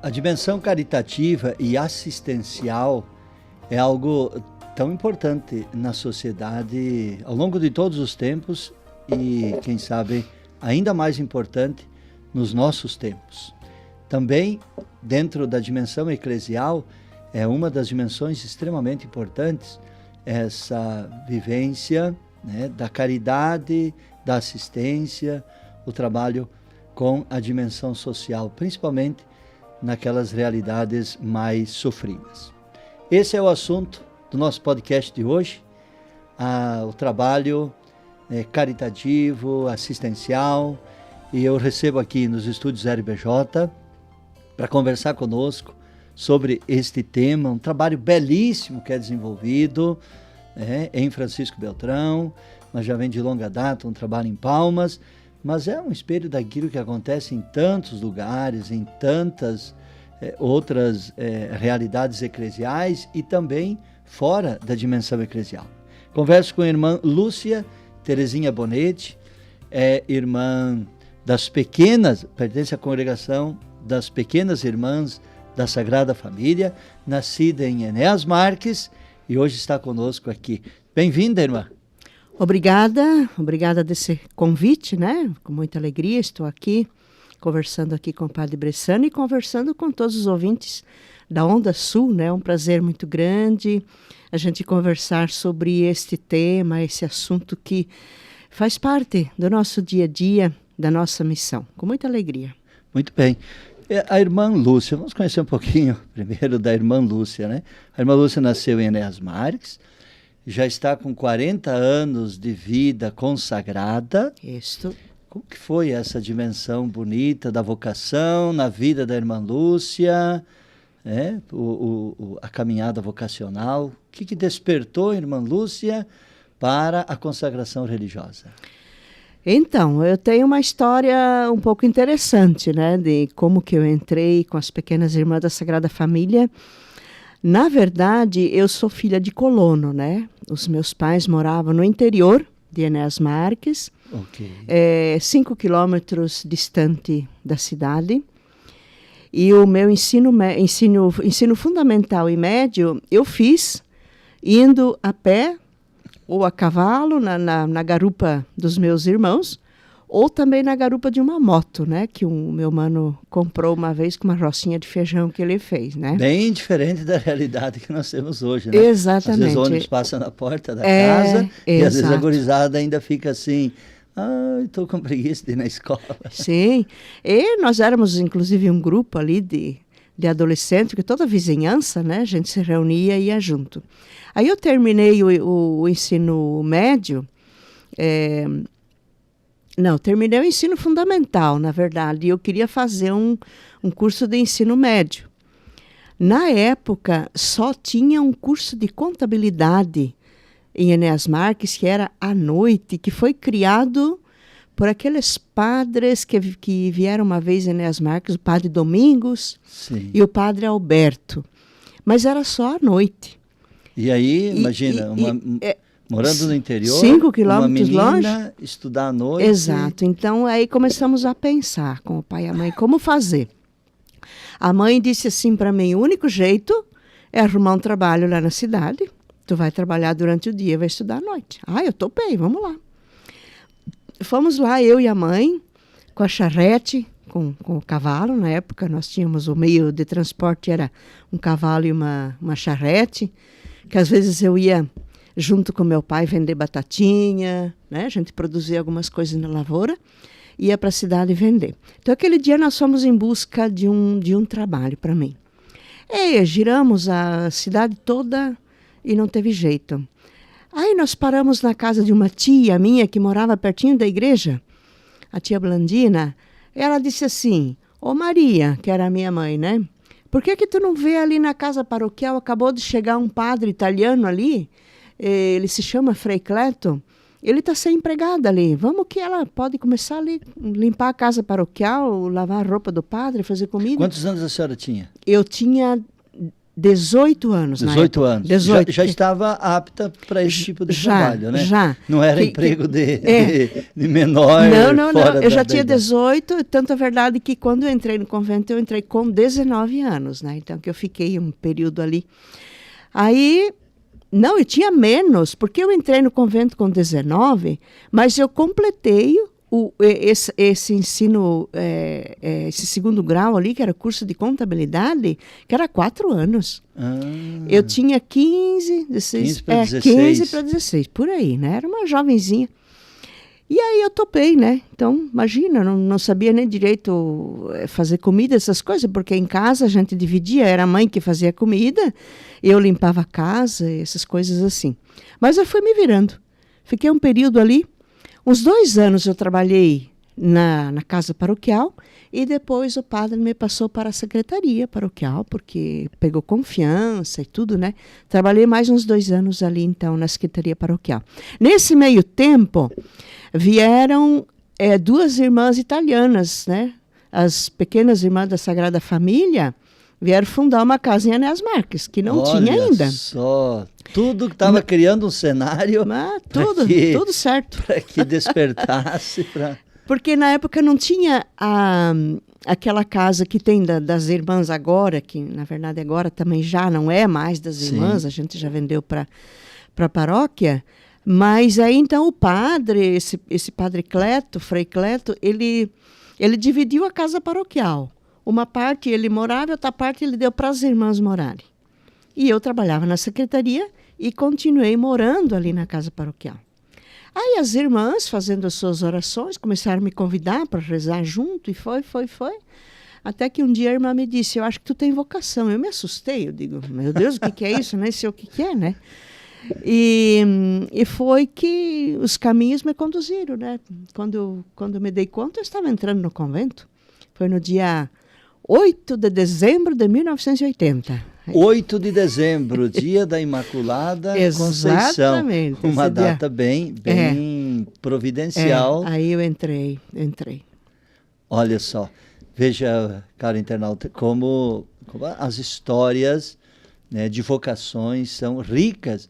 A dimensão caritativa e assistencial é algo tão importante na sociedade ao longo de todos os tempos e, quem sabe, ainda mais importante nos nossos tempos. Também, dentro da dimensão eclesial, é uma das dimensões extremamente importantes essa vivência, né, da caridade, da assistência, o trabalho com a dimensão social, principalmente naquelas realidades mais sofridas. Esse é o assunto do nosso podcast de hoje, o trabalho caritativo, assistencial, e eu recebo aqui nos estúdios RBJ para conversar conosco sobre este tema, um trabalho belíssimo que é desenvolvido em Francisco Beltrão, mas já vem de longa data, um trabalho em Palmas, mas é um espelho daquilo que acontece em tantos lugares, em tantas outras realidades eclesiais e também fora da dimensão eclesial. Converso com a irmã Lúcia Terezinha Bonetti, é irmã das pequenas, pertence à congregação das Pequenas Irmãs da Sagrada Família, nascida em Enéas Marques e hoje está conosco aqui. Bem-vinda, irmã. Obrigada desse convite, né? Com muita alegria estou aqui, conversando aqui com o Padre Bressani e conversando com todos os ouvintes da Onda Sul, né? É um prazer muito grande a gente conversar sobre este tema, esse assunto que faz parte do nosso dia a dia, da nossa missão, com muita alegria. Muito bem. A irmã Lúcia, vamos conhecer um pouquinho primeiro da irmã Lúcia, né? A irmã Lúcia nasceu em Enéas Marques, já está com 40 anos de vida consagrada. Isso. Como que foi essa dimensão bonita da vocação na vida da irmã Lúcia, a caminhada vocacional? O que despertou a irmã Lúcia para a consagração religiosa? Então, eu tenho uma história um pouco interessante, né, de como que eu entrei com as Pequenas Irmãs da Sagrada Família. Na verdade, eu sou filha de colono, né? Os meus pais moravam no interior de Enéas Marques, 5 quilômetros distante da cidade. E o meu ensino fundamental e médio eu fiz indo a pé ou a cavalo na garupa dos meus irmãos, ou também na garupa de uma moto, né? Que o meu mano comprou uma vez com uma rocinha de feijão que ele fez, né? Bem diferente da realidade que nós temos hoje, né? Exatamente. Às vezes o ônibus passa na porta da casa e às vezes a gurizada ainda fica assim, estou com preguiça de ir na escola. Sim, e nós éramos inclusive um grupo ali de adolescentes, porque toda a vizinhança, né? A gente se reunia e ia junto. Aí eu terminei o ensino médio, terminei o ensino fundamental, na verdade, e eu queria fazer um curso de ensino médio. Na época, só tinha um curso de contabilidade em Enéas Marques, que era à noite, que foi criado por aqueles padres que vieram uma vez em Enéas Marques, o padre Domingos. Sim. E o padre Alberto. Mas era só à noite. E aí, imagina, morando no interior, 5 quilômetros uma menina longe, estudar à noite. Exato. Então, aí começamos a pensar com o pai e a mãe como fazer. A mãe disse assim para mim, o único jeito é arrumar um trabalho lá na cidade. Tu vai trabalhar durante o dia, vai estudar à noite. Eu topei, vamos lá. Fomos lá, eu e a mãe, com a charrete, com o cavalo. Na época, nós tínhamos o meio de transporte, era um cavalo e uma charrete, que às vezes eu ia junto com meu pai vender batatinha, né? A gente produzia algumas coisas na lavoura, ia para a cidade vender. Então, aquele dia nós fomos em busca de um trabalho para mim. Giramos a cidade toda e não teve jeito. Aí nós paramos na casa de uma tia minha que morava pertinho da igreja, a tia Blandina. Ela disse assim, Maria, que era a minha mãe, né? Por que tu não vê ali na casa paroquial? Acabou de chegar um padre italiano ali, ele se chama Frei Cleto, ele está sem empregado ali. Vamos que ela pode começar ali, limpar a casa paroquial, lavar a roupa do padre, fazer comida. Quantos anos a senhora tinha? Eu tinha 18 anos. 18 anos. 18. Já estava apta para esse tipo de trabalho, né? Já. Não era emprego de menor. Não. Eu já tinha 18, tanto é verdade que quando eu entrei no convento, eu entrei com 19 anos, né? Então, que eu fiquei um período ali. Aí, não, eu tinha menos, porque eu entrei no convento com 19, mas eu completei esse ensino, esse segundo grau ali, que era curso de contabilidade, que era 4 anos. Eu tinha 15 para 16, por aí, né? Era uma jovenzinha. E aí eu topei, né? Então, imagina, não sabia nem direito fazer comida, essas coisas, porque em casa a gente dividia, era a mãe que fazia comida, eu limpava a casa, essas coisas assim. Mas eu fui me virando. Fiquei um período ali. Uns 2 anos eu trabalhei na casa paroquial e depois o padre me passou para a secretaria paroquial, porque pegou confiança e tudo, né? Trabalhei mais uns 2 anos ali, então, na secretaria paroquial. Nesse meio tempo, vieram 2 irmãs italianas, né? As pequenas irmãs da Sagrada Família vieram fundar uma casa em Anéas Marques, que não tinha ainda. Só tudo que estava criando um cenário. Tudo certo. Para que despertasse. Porque na época não tinha aquela casa que tem das irmãs agora, que na verdade agora também já não é mais das irmãs, a gente já vendeu para a paróquia. Mas aí então o padre, esse padre Cleto, Frei Cleto, ele dividiu a casa paroquial. Uma parte ele morava, outra parte ele deu para as irmãs morarem. E eu trabalhava na secretaria e continuei morando ali na casa paroquial. Aí as irmãs, fazendo as suas orações, começaram a me convidar para rezar junto, e foi. Até que um dia a irmã me disse, eu acho que tu tem vocação. Eu me assustei, eu digo, meu Deus, o que é isso? Nem sei o que é, né? E foi que os caminhos me conduziram, né? Quando eu me dei conta, eu estava entrando no convento. Foi no dia 8 de dezembro de 1980. 8 de dezembro, dia da Imaculada Conceição. Exatamente. Uma data bem providencial. Aí eu entrei. Olha só, veja, caro internauta, como as histórias, né, de vocações são ricas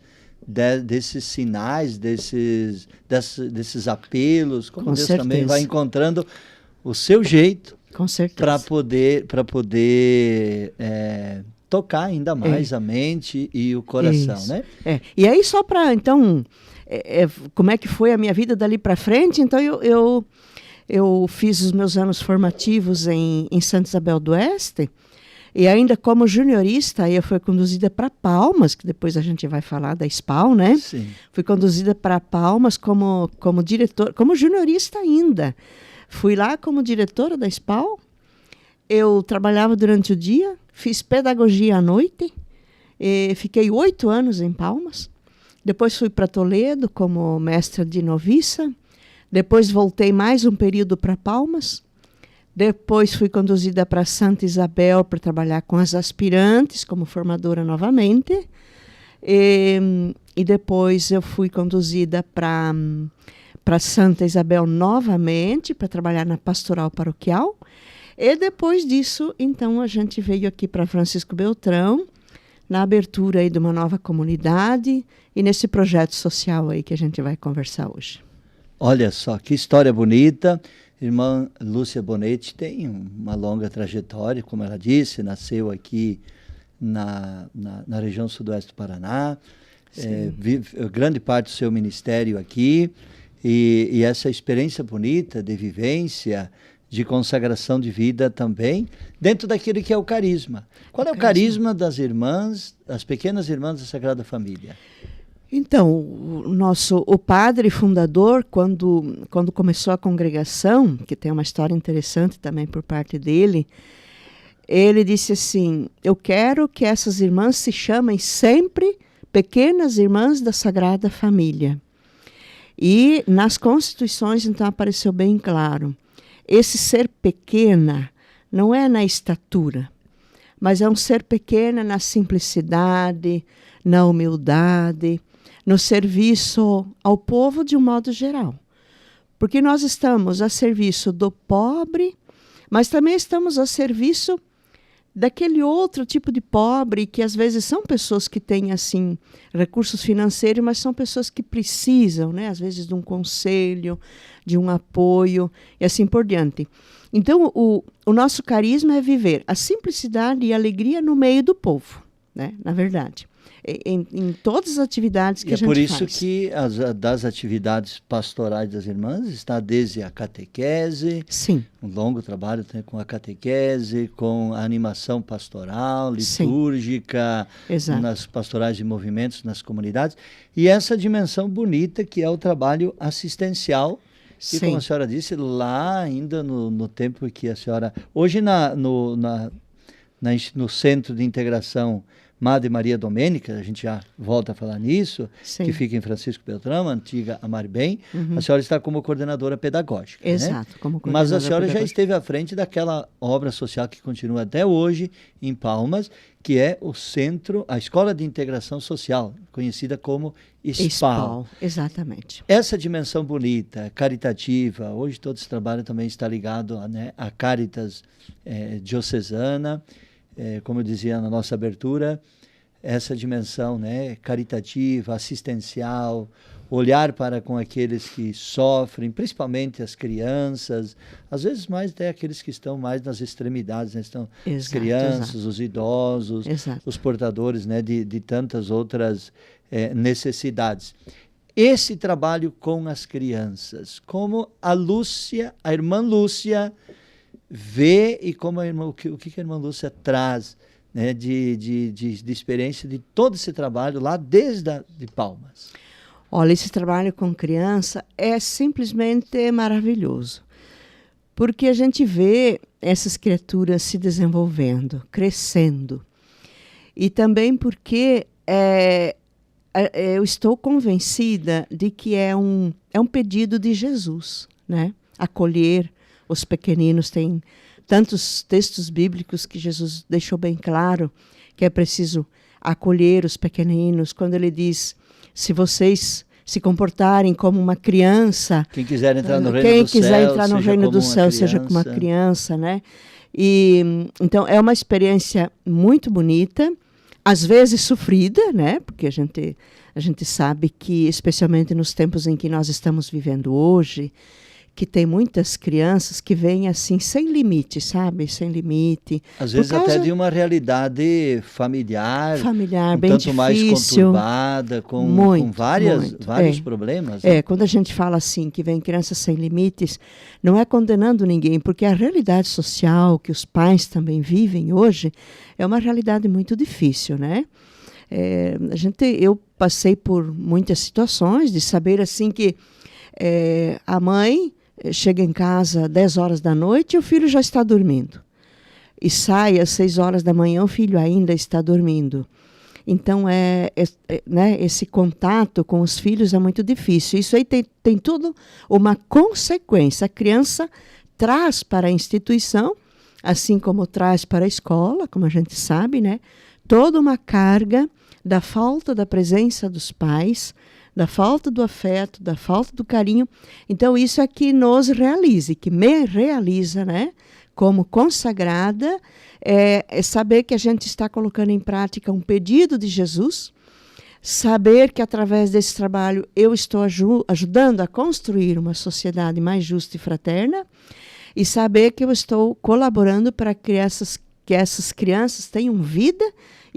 desses sinais, desses apelos, como Deus também vai encontrando o seu jeito para poder tocar ainda mais a mente e o coração, isso, né? E aí só para, então, como é que foi a minha vida dali para frente? Então eu fiz os meus anos formativos em Santa Isabel do Oeste, e ainda como juniorista, eu fui conduzida para Palmas, que depois a gente vai falar da SPAL, né? Sim. Fui conduzida para Palmas como diretor, como juniorista ainda. Fui lá como diretora da SPAL, eu trabalhava durante o dia, fiz pedagogia à noite, fiquei 8 anos em Palmas, depois fui para Toledo como mestra de noviça, depois voltei mais um período para Palmas, depois fui conduzida para Santa Isabel para trabalhar com as aspirantes como formadora novamente, e depois eu fui conduzida para Santa Isabel novamente para trabalhar na pastoral paroquial. E depois disso, então, a gente veio aqui para Francisco Beltrão, na abertura aí de uma nova comunidade e nesse projeto social aí que a gente vai conversar hoje. Olha só, que história bonita. Irmã Lúcia Bonetti tem uma longa trajetória, como ela disse, nasceu aqui na região sudoeste do Paraná, vive grande parte do seu ministério aqui, e essa experiência bonita de vivência, de consagração de vida também, dentro daquilo que é o carisma. Qual é o carisma das irmãs, das pequenas irmãs da Sagrada Família? Então, o padre fundador, quando começou a congregação, que tem uma história interessante também por parte dele, ele disse assim, eu quero que essas irmãs se chamem sempre pequenas irmãs da Sagrada Família. E nas constituições, então, apareceu bem claro, esse ser pequena não é na estatura, mas é um ser pequena na simplicidade, na humildade, no serviço ao povo de um modo geral. Porque nós estamos a serviço do pobre, mas também estamos a serviço daquele outro tipo de pobre, que às vezes são pessoas que têm assim recursos financeiros, mas são pessoas que precisam, né, às vezes de um conselho, de um apoio e assim por diante. Então, o nosso carisma é viver a simplicidade e a alegria no meio do povo, né, na verdade. Em todas as atividades que a gente faz. E é por isso que das atividades pastorais das irmãs está desde a catequese, Sim. um longo trabalho com a catequese, com a animação pastoral, litúrgica, nas pastorais de movimentos, nas comunidades, e essa dimensão bonita que é o trabalho assistencial, que, como a senhora disse, lá ainda no tempo que a senhora... Hoje no Centro de Integração Madre Maria Domênica, a gente já volta a falar nisso, que fica em Francisco Beltrão, antiga Amar Bem, a senhora está como coordenadora pedagógica. Exato, né? como coordenadora. Mas a senhora já esteve à frente daquela obra social que continua até hoje em Palmas, que é a Escola de Integração Social, conhecida como SPAL. Exatamente. Essa dimensão bonita, caritativa, hoje todo esse trabalho também está ligado à Caritas diocesana, como eu dizia na nossa abertura, essa dimensão, né, caritativa, assistencial, olhar para com aqueles que sofrem, principalmente as crianças, às vezes mais até aqueles que estão mais nas extremidades, né, estão as crianças, os idosos, os portadores, né, de tantas outras necessidades. Esse trabalho com as crianças, como a irmã Lúcia, vê e como o que a irmã Lúcia traz, né, de experiência de todo esse trabalho lá desde de Palmas. Olha, esse trabalho com criança é simplesmente maravilhoso, porque a gente vê essas criaturas se desenvolvendo, crescendo, e também porque eu estou convencida de que é um pedido de Jesus, né? Acolher os pequeninos. Tem tantos textos bíblicos que Jesus deixou bem claro que é preciso acolher os pequeninos, quando ele diz: se vocês se comportarem como uma criança, quem quiser entrar no reino do céu, seja como uma criança, né? E então é uma experiência muito bonita, às vezes sofrida, né? Porque a gente sabe que, especialmente nos tempos em que nós estamos vivendo hoje, que tem muitas crianças que vêm assim, sem limite, sabe? Sem limite. Às vezes até de uma realidade familiar bem tanto difícil, mais conturbada, com vários problemas. Né? Quando a gente fala assim, que vem crianças sem limites, não é condenando ninguém, porque a realidade social que os pais também vivem hoje é uma realidade muito difícil, né? Eu passei por muitas situações de saber assim que a mãe chega em casa às 10 horas da noite e o filho já está dormindo. E sai às 6 horas da manhã, o filho ainda está dormindo. Então, né, esse contato com os filhos é muito difícil. Isso aí tem tudo uma consequência. A criança traz para a instituição, assim como traz para a escola, como a gente sabe, né, toda uma carga da falta da presença dos pais, da falta do afeto, da falta do carinho. Então, isso é que nos realiza, que me realiza, né? Como consagrada, é saber que a gente está colocando em prática um pedido de Jesus, saber que, através desse trabalho, eu estou ajudando a construir uma sociedade mais justa e fraterna, e saber que eu estou colaborando para que essas crianças tenham vida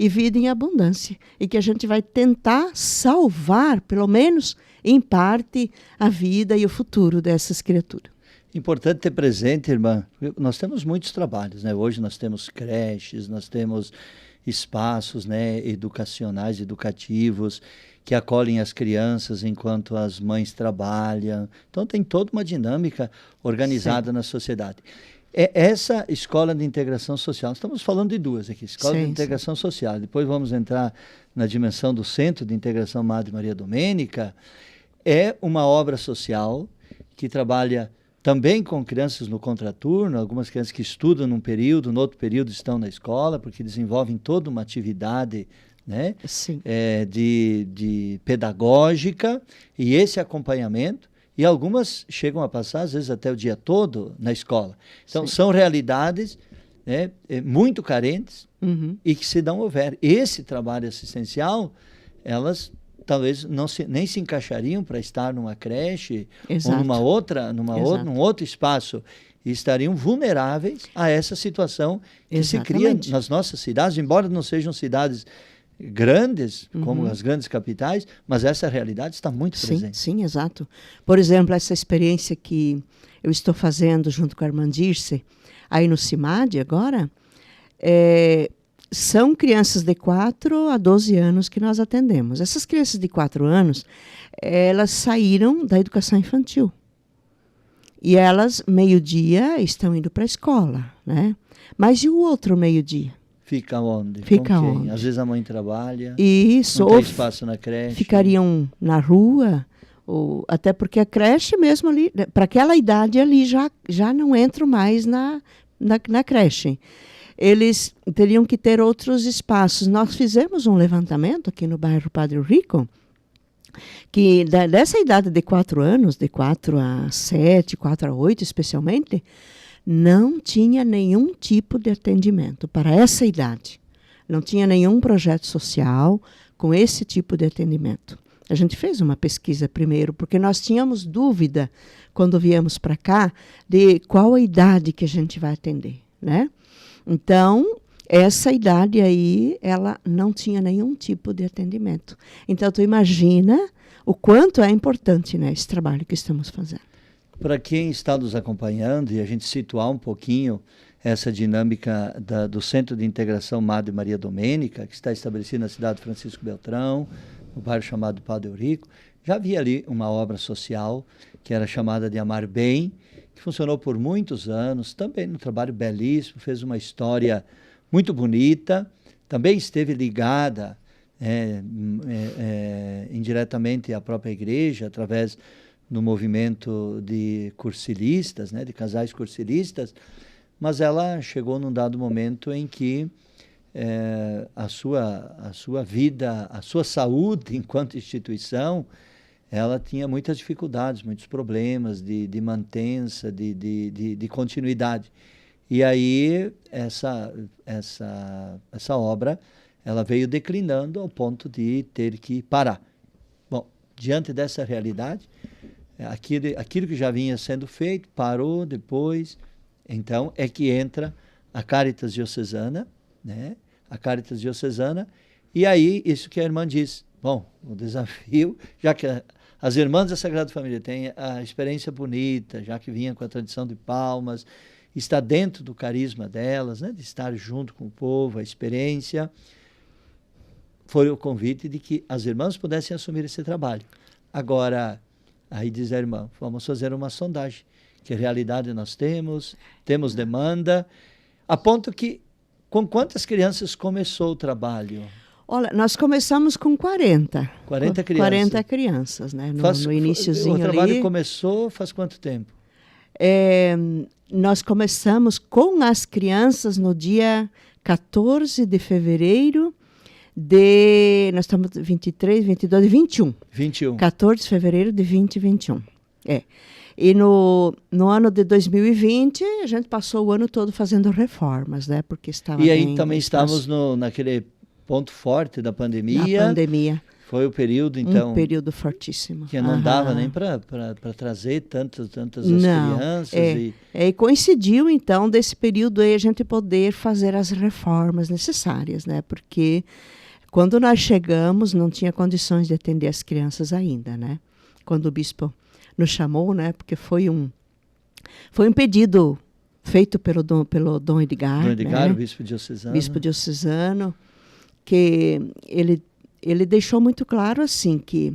e vida em abundância, e que a gente vai tentar salvar, pelo menos em parte, a vida e o futuro dessas criaturas. Importante ter presente, irmã, nós temos muitos trabalhos, né? Hoje nós temos creches, nós temos espaços, né, educacionais, educativos, que acolhem as crianças enquanto as mães trabalham. Então tem toda uma dinâmica organizada na sociedade. Essa escola de integração social, estamos falando de duas aqui, escola de integração social, depois vamos entrar na dimensão do Centro de Integração Madre Maria Domênica, é uma obra social que trabalha também com crianças no contraturno, algumas crianças que estudam num período, no outro período estão na escola, porque desenvolvem toda uma atividade, né, de pedagógica, e esse acompanhamento. E algumas chegam a passar, às vezes, até o dia todo na escola. Então, são realidades né, muito carentes e que se não houver esse trabalho assistencial, elas talvez nem se encaixariam para estar numa creche ou num outro espaço, e estariam vulneráveis a essa situação que se cria nas nossas cidades, embora não sejam cidades grandes, como as grandes capitais, mas essa realidade está muito presente. Sim, exato. Por exemplo, essa experiência que eu estou fazendo junto com a irmã Dirce, aí no CIMAD agora, são crianças de 4 a 12 anos que nós atendemos. Essas crianças de 4 anos, elas saíram da educação infantil. E elas, meio-dia, estão indo para a escola, né? Mas e o outro meio-dia? Fica onde? Fica onde? Às vezes a mãe trabalha, isso, não tem espaço na creche. Ficariam na rua, ou, até porque a creche mesmo ali, para aquela idade ali, já não entram mais na creche. Eles teriam que ter outros espaços. Nós fizemos um levantamento aqui no bairro Padre Rico, que dessa idade de 4 anos, de 4 a 7, 4 a 8 especialmente, não tinha nenhum tipo de atendimento para essa idade. Não tinha nenhum projeto social com esse tipo de atendimento. A gente fez uma pesquisa primeiro, porque nós tínhamos dúvida, quando viemos para cá, de qual a idade que a gente vai atender, né? Então, essa idade aí, ela não tinha nenhum tipo de atendimento. Então, tu imagina o quanto é importante, né, esse trabalho que estamos fazendo. Para quem está nos acompanhando, e a gente situar um pouquinho essa dinâmica do Centro de Integração Madre Maria Domênica, que está estabelecido na cidade de Francisco Beltrão, no bairro chamado Padre Rico, já havia ali uma obra social que era chamada de Amar Bem, que funcionou por muitos anos, também um trabalho belíssimo, fez uma história muito bonita, também esteve ligada indiretamente à própria igreja, através do movimento de cursilistas, né, de casais cursilistas, mas ela chegou num dado momento em que a sua vida, a sua saúde enquanto instituição, ela tinha muitas dificuldades, muitos problemas de mantença, de continuidade. E aí essa obra ela veio declinando ao ponto de ter que parar. Bom, diante dessa realidade, aquilo que já vinha sendo feito parou depois. Então é que entra a Caritas Diocesana, né? A Caritas Diocesana, e aí isso que a irmã disse. Bom, o desafio, já que as irmãs da Sagrada Família têm a experiência bonita, já que vinha com a tradição de Palmas, está dentro do carisma delas, né, de estar junto com o povo, a experiência, foi o convite de que as irmãs pudessem assumir esse trabalho. Agora, aí diz a irmã, vamos fazer uma sondagem, que realidade nós temos demanda, a ponto que, com quantas crianças começou o trabalho? Olha, nós começamos com 40. 40 crianças. 40 crianças, né? No iniciozinho ali. O trabalho começou faz quanto tempo? Nós começamos com as crianças no dia 14 de fevereiro nós estamos 23, 22, 21. 21. 14 de fevereiro de 2021. E no ano de 2020, a gente passou o ano todo fazendo reformas, né? Porque estava E aí também estávamos naquele ponto forte da pandemia. Na pandemia. Foi o período, então... Um período fortíssimo. Que não dava nem para trazer tantas as crianças. E coincidiu, então, desse período aí a gente poder fazer as reformas necessárias, né? Porque quando nós chegamos, não tinha condições de atender as crianças ainda, né? Quando o bispo nos chamou, né? Porque foi um pedido feito pelo Dom Edgar. Dom Edgar, né? O bispo diocesano. Bispo diocesano, que ele deixou muito claro assim que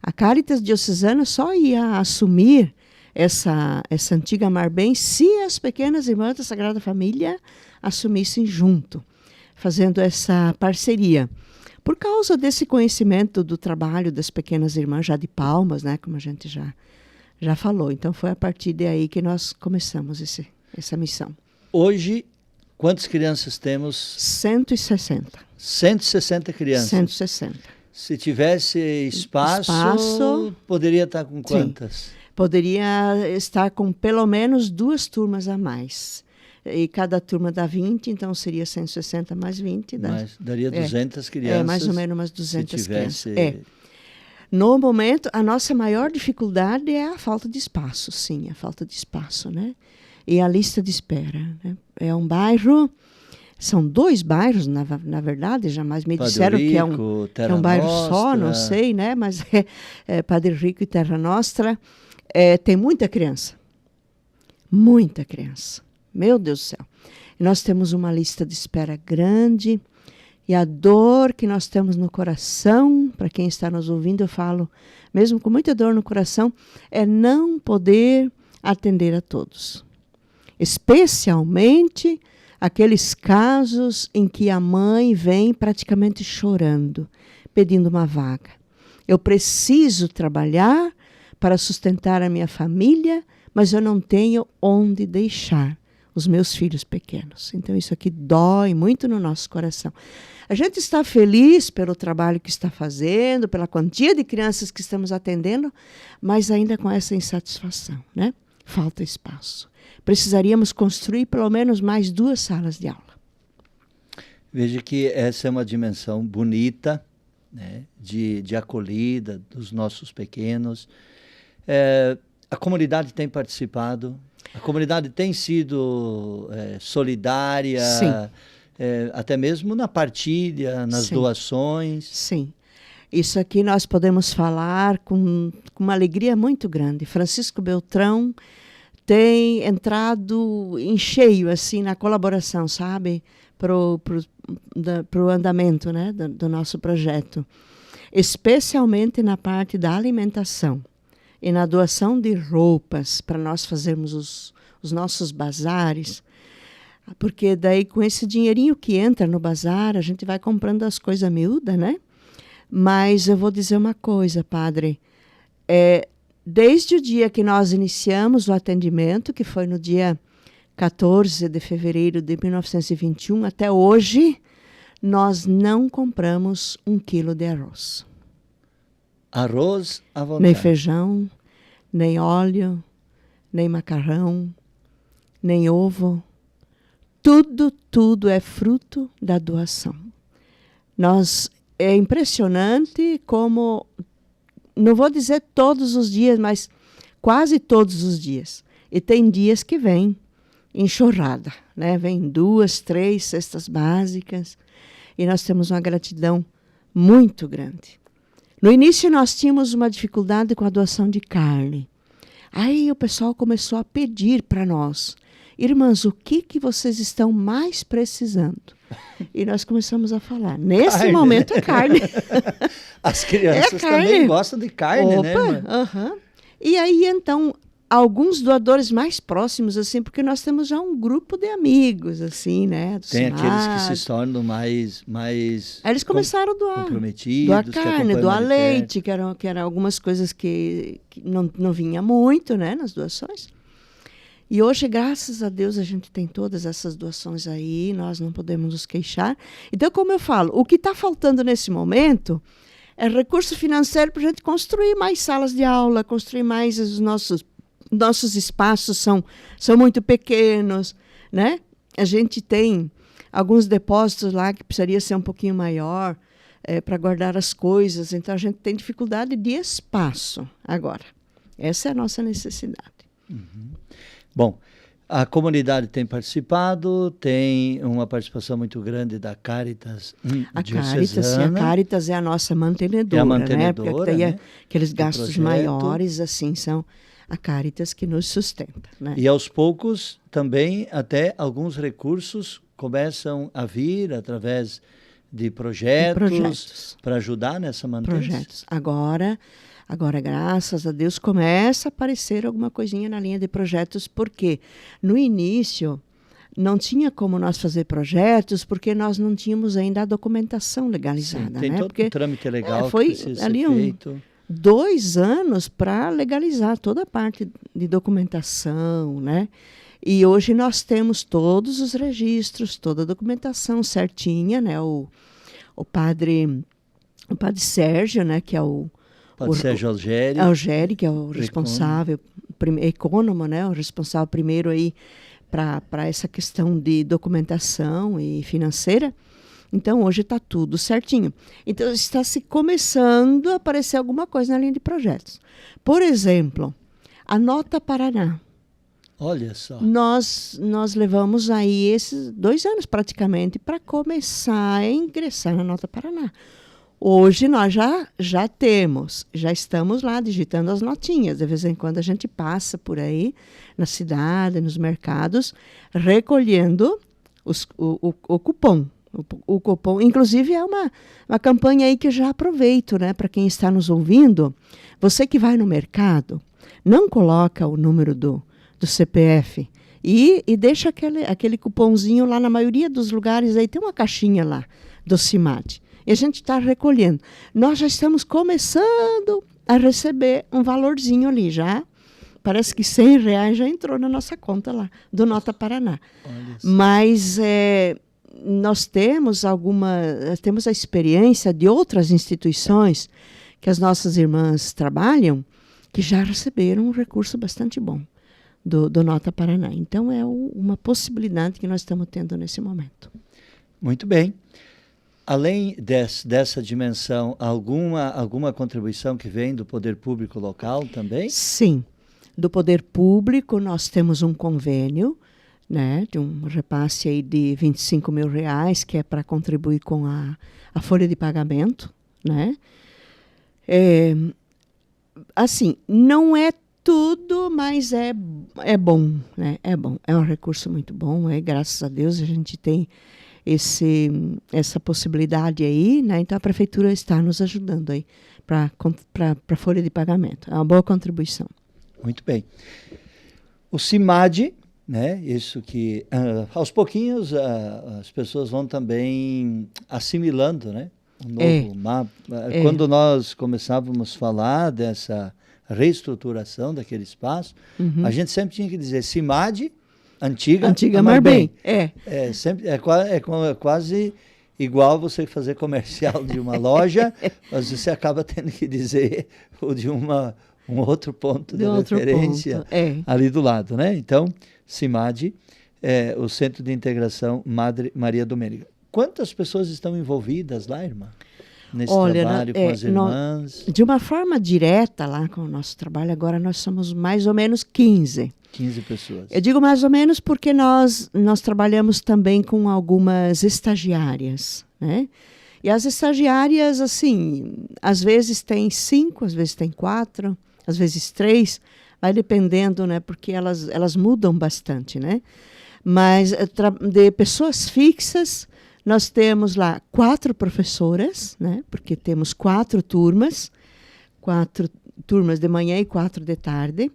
a Caritas Diocesana só ia assumir essa antiga Amar Bem se as pequenas irmãs da Sagrada Família assumissem junto, fazendo essa parceria. Por causa desse conhecimento do trabalho das pequenas irmãs já de Palmas, né, como a gente já falou. Então foi a partir daí que nós começamos essa missão. Hoje, quantas crianças temos? 160. 160 crianças. 160. Se tivesse espaço, poderia estar com quantas? Sim. Poderia estar com pelo menos 2 turmas a mais. e cada turma dá 20, então seria 160 mais 20. Mas daria 200 crianças. Mais ou menos umas 200 se tivesse... crianças. No momento, a nossa maior dificuldade é a falta de espaço, sim, a falta de espaço, né? E a lista de espera, né? É um bairro, são 2 bairros, na verdade, jamais me disseram que é um bairro só, não sei, né? Mas é Padre Rico e Terra Nostra. Tem muita criança. Muita criança. Meu Deus do céu. E nós temos uma lista de espera grande. E a dor que nós temos no coração, para quem está nos ouvindo, eu falo, mesmo com muita dor no coração, é não poder atender a todos. Especialmente aqueles casos em que a mãe vem praticamente chorando, pedindo uma vaga. Eu preciso trabalhar para sustentar a minha família, mas eu não tenho onde deixar os meus filhos pequenos. Então, isso aqui dói muito no nosso coração. A gente está feliz pelo trabalho que está fazendo, pela quantia de crianças que estamos atendendo, mas ainda com essa insatisfação, né? Falta espaço. Precisaríamos construir pelo menos mais 2 salas de aula. Veja que essa é uma dimensão bonita, né? de acolhida dos nossos pequenos. A comunidade tem participado, a comunidade tem sido solidária, até mesmo na partilha, nas doações. Sim, isso aqui nós podemos falar com uma alegria muito grande. Francisco Beltrão tem entrado em cheio assim, na colaboração, sabe, pro andamento, né, do nosso projeto, especialmente na parte da alimentação. E na doação de roupas, para nós fazermos os nossos bazares, porque daí com esse dinheirinho que entra no bazar, a gente vai comprando as coisas miúdas, né? Mas eu vou dizer uma coisa, padre, desde o dia que nós iniciamos o atendimento, que foi no dia 14 de fevereiro de 1921, até hoje, nós não compramos 1 quilo de arroz. Arroz à vontade. Nem feijão, nem óleo, nem macarrão, nem ovo. Tudo é fruto da doação. É impressionante como, não vou dizer todos os dias, mas quase todos os dias. E tem dias que vem enxurrada, né? Vem 2, 3 cestas básicas. E nós temos uma gratidão muito grande. No início, nós tínhamos uma dificuldade com a doação de carne. Aí o pessoal começou a pedir para nós, irmãs, o que vocês estão mais precisando? E nós começamos a falar, nesse carne, momento é carne. As crianças também gostam de carne, Opa, né, irmã? E aí, então, alguns doadores mais próximos, assim, porque nós temos já um grupo de amigos, assim, né? Tem aqueles que se tornam mais aí eles começaram a doar. Comprometidos. Doar carne, doar leite, que eram algumas coisas que não vinha muito, né, nas doações. E hoje, graças a Deus, a gente tem todas essas doações aí, nós não podemos nos queixar. Então, como eu falo, o que está faltando nesse momento é recurso financeiro para a gente construir mais salas de aula, construir mais os nossos espaços são muito pequenos, né? A gente tem alguns depósitos lá que precisaria ser um pouquinho maior para guardar as coisas. Então, a gente tem dificuldade de espaço agora. Essa é a nossa necessidade. Uhum. Bom, a comunidade tem participado, tem uma participação muito grande da Caritas diocesana. A Caritas é a nossa mantenedora, é a mantenedora, né? Porque daí né? Aqueles gastos maiores, assim, são a Caritas que nos sustenta, né? E aos poucos também até alguns recursos começam a vir através de projetos. Para ajudar nessa manutenção. Projetos. Agora, graças a Deus, começa a aparecer alguma coisinha na linha de projetos, porque no início não tinha como nós fazer projetos, porque nós não tínhamos ainda a documentação legalizada. Sim, tem né? todo porque um trâmite legal foi que precisa ali ser feito. 2 anos para legalizar toda a parte de documentação, né? E hoje nós temos todos os registros, toda a documentação certinha, né? O padre Sérgio, né? Que é o Sérgio Algério, que é o responsável, econômico, né? O responsável primeiro aí para essa questão de documentação e financeira. Então, hoje está tudo certinho. Então, está se começando a aparecer alguma coisa na linha de projetos. Por exemplo, a Nota Paraná. Olha só. Nós levamos aí esses 2 anos praticamente para começar a ingressar na Nota Paraná. Hoje nós já estamos lá digitando as notinhas. De vez em quando a gente passa por aí na cidade, nos mercados, recolhendo o cupom. O cupom, inclusive, é uma campanha aí que eu já aproveito, né, para quem está nos ouvindo. Você que vai no mercado, não coloca o número do CPF e deixa aquele cupomzinho lá. Na maioria dos lugares aí tem uma caixinha lá do CIMAD. E a gente está recolhendo. Nós já estamos começando a receber um valorzinho ali já. Parece que R$100 já entrou na nossa conta lá, do Nota Paraná. Mas nós temos a experiência de outras instituições que as nossas irmãs trabalham, que já receberam um recurso bastante bom do Nota Paraná. Então, é uma possibilidade que nós estamos tendo nesse momento. Muito bem. Além dessa dimensão, alguma contribuição que vem do poder público local também? Sim. Do poder público, nós temos um convênio, né, de um repasse aí de R$25 mil, que é para contribuir com a folha de pagamento, né? Assim, não é tudo, mas é bom, né? É bom, é um recurso muito bom, graças a Deus a gente tem essa possibilidade aí, né? Então a prefeitura está nos ajudando aí para a folha de pagamento. É uma boa contribuição. Muito bem. O CIMAD, né? Isso que aos pouquinhos as pessoas vão também assimilando, né? Um novo mapa. Quando nós começávamos a falar dessa reestruturação daquele espaço, a gente sempre tinha que dizer CIMAD, antiga Marbem. É quase igual você fazer comercial de uma loja, mas você acaba tendo que dizer o de um outro ponto de referência ali do lado, né? Então, CIMAD, o Centro de Integração Madre Maria Domênica. Quantas pessoas estão envolvidas lá, irmã? Nesse trabalho com as irmãs? De uma forma direta lá com o nosso trabalho, agora nós somos mais ou menos 15. 15 pessoas. Eu digo mais ou menos porque nós trabalhamos também com algumas estagiárias, né? E as estagiárias, assim, às vezes tem 5, às vezes tem 4, às vezes 3, vai dependendo, né? Porque elas mudam bastante, né? Mas de pessoas fixas, nós temos lá 4 professoras, né? Porque temos 4 turmas de manhã e 4 de tarde.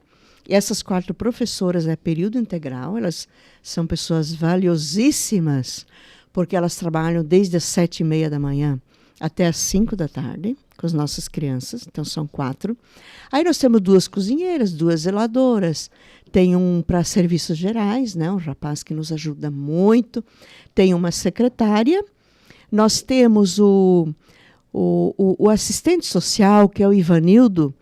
E essas 4 professoras é período integral, elas são pessoas valiosíssimas, porque elas trabalham desde as 7h30 da manhã até as 5 da tarde, com as nossas crianças, então são 4. Aí nós temos 2 cozinheiras, 2 zeladoras, tem um para serviços gerais, né, um rapaz que nos ajuda muito, tem uma secretária, nós temos o assistente social, que é o Ivanildo.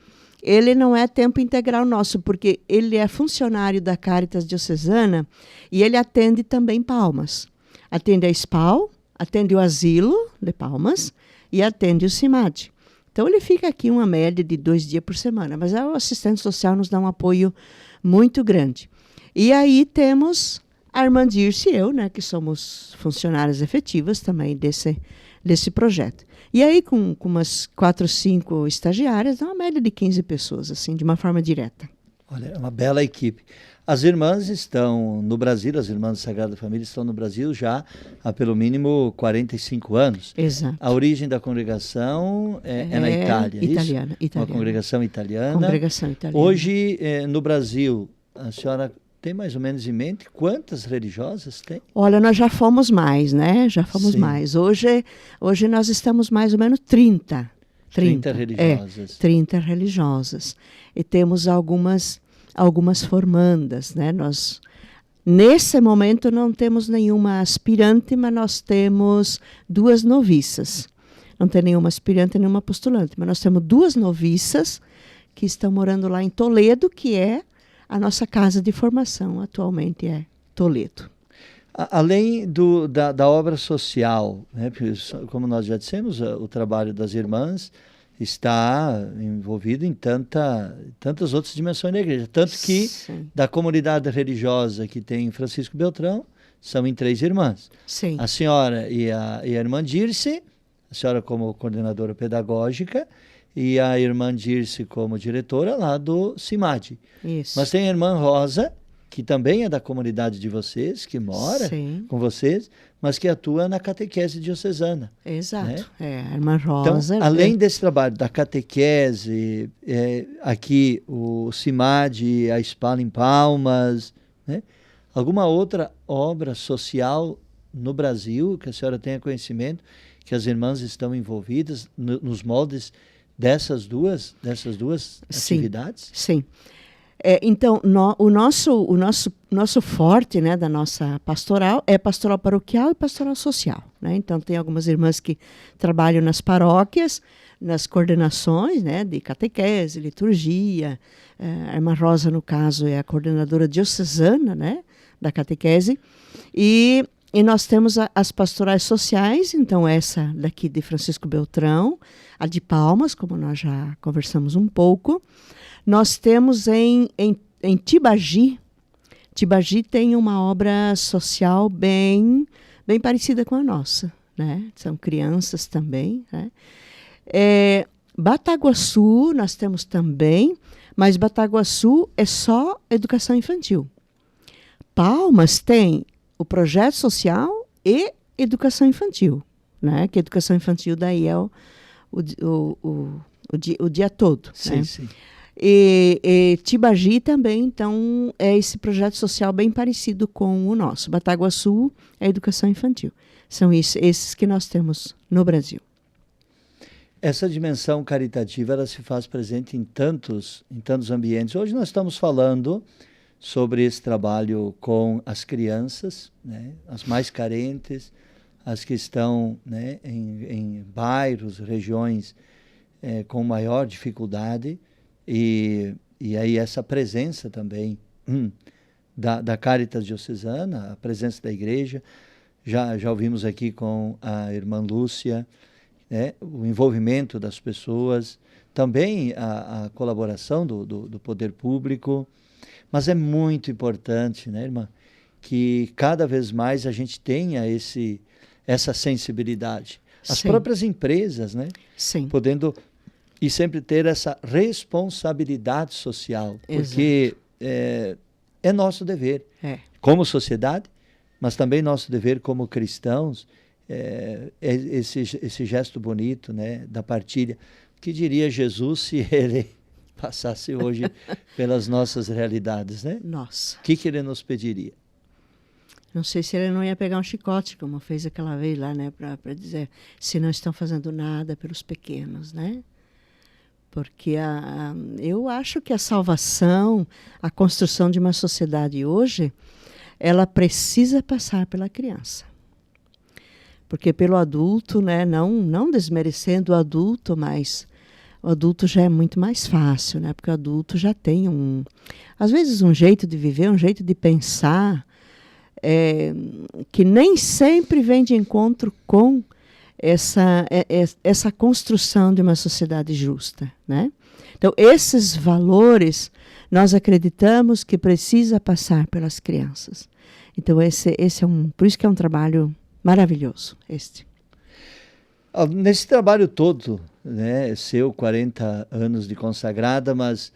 Ele não é tempo integral nosso, porque ele é funcionário da Caritas Diocesana e ele atende também Palmas. Atende a SPAL, atende o Asilo de Palmas e atende o CIMAD. Então, ele fica aqui uma média de 2 dias por semana, mas o assistente social nos dá um apoio muito grande. E aí temos a irmã Dirce e eu, né, que somos funcionárias efetivas também desse projeto. E aí, com umas 4 ou 5 estagiárias, dá uma média de 15 pessoas, assim, de uma forma direta. Olha, é uma bela equipe. As irmãs estão no Brasil, as irmãs da Sagrada Família estão no Brasil já há pelo mínimo 45 anos. Exato. A origem da congregação é na Itália, italiana, isso? Uma congregação italiana. Congregação italiana. Hoje, no Brasil, a senhora tem mais ou menos em mente quantas religiosas tem? Olha, nós já fomos mais, né? Já fomos Sim. mais. Hoje nós estamos mais ou menos 30. 30 religiosas. 30 religiosas. E temos algumas formandas, né? Nós, nesse momento, não temos nenhuma aspirante, mas nós temos 2 noviças. Não tem nenhuma aspirante, nenhuma postulante, mas nós temos 2 noviças que estão morando lá em Toledo, que é a nossa casa de formação atualmente. Toledo. Além da obra social, né? Como nós já dissemos, o trabalho das irmãs está envolvido em tantas outras dimensões da igreja. Tanto que, Sim. da comunidade religiosa que tem Francisco Beltrão, são em 3 irmãs. Sim. A senhora e a irmã Dirce, a senhora como coordenadora pedagógica, e a irmã Dirce como diretora lá do CIMAD. Isso. Mas tem a irmã Rosa, que também é da comunidade de vocês, que mora Sim. com vocês, mas que atua na catequese diocesana. Exato. Né? A irmã Rosa. Então, além desse trabalho da catequese, aqui o CIMAD, a Spala em Palmas, né? Alguma outra obra social no Brasil que a senhora tenha conhecimento, que as irmãs estão envolvidas nos moldes dessas duas atividades? Sim. Então, o nosso forte, né, da nossa pastoral é pastoral paroquial e pastoral social. Né? Então, tem algumas irmãs que trabalham nas paróquias, nas coordenações, né, de catequese, liturgia. A irmã Rosa, no caso, é a coordenadora diocesana, né, da catequese. E nós temos as pastorais sociais, então essa daqui de Francisco Beltrão, a de Palmas, como nós já conversamos um pouco. Nós temos em Tibagi. Tibagi tem uma obra social bem parecida com a nossa, né? São crianças também, né? Bataguaçu nós temos também, mas Bataguaçu é só educação infantil. Palmas tem o projeto social e educação infantil, né? Que educação infantil daí é o dia todo. Sim, né? sim. E Tibagi também, então, é esse projeto social bem parecido com o nosso. Bataguaçu é educação infantil. São esses que nós temos no Brasil. Essa dimensão caritativa, ela se faz presente em tantos ambientes. Hoje nós estamos falando sobre esse trabalho com as crianças, né, as mais carentes, as que estão, né, em bairros, regiões com maior dificuldade. E aí essa presença também da Caritas Diocesana, a presença da igreja, já ouvimos aqui com a irmã Lúcia, né, o envolvimento das pessoas, também a colaboração do poder público, mas é muito importante, né, irmã, que cada vez mais a gente tenha essa sensibilidade. As Sim. próprias empresas, né, Sim. podendo... E sempre ter essa responsabilidade social, porque é nosso dever como sociedade, mas também nosso dever como cristãos, esse gesto bonito, né, da partilha. O que diria Jesus se ele passasse hoje pelas nossas realidades, né? Nossa. O que ele nos pediria? Não sei se ele não ia pegar um chicote, como fez aquela vez lá, né, para dizer se não estão fazendo nada pelos pequenos, né? Porque eu acho que a salvação, a construção de uma sociedade hoje, ela precisa passar pela criança. Porque pelo adulto, né, não desmerecendo o adulto, mas o adulto já é muito mais fácil, né? Porque o adulto já tem às vezes um jeito de viver, um jeito de pensar, que nem sempre vem de encontro com essa construção de uma sociedade justa, né? Então, esses valores, nós acreditamos que precisa passar pelas crianças. Então, por isso que é um trabalho maravilhoso, Nesse trabalho todo, né, seu 40 anos de consagrada, mas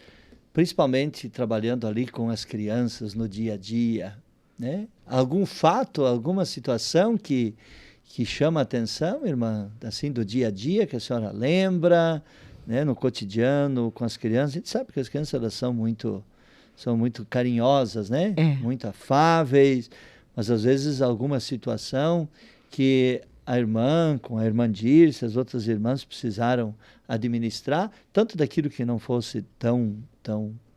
principalmente trabalhando ali com as crianças no dia a dia, né? Algum fato, alguma situação que chama a atenção, irmã, assim, do dia a dia, que a senhora lembra, né, no cotidiano, com as crianças? A gente sabe que as crianças elas são muito carinhosas, né? Muito afáveis, mas às vezes alguma situação que a irmã, com a irmã Dirce, as outras irmãs precisaram administrar, tanto daquilo que não fosse tão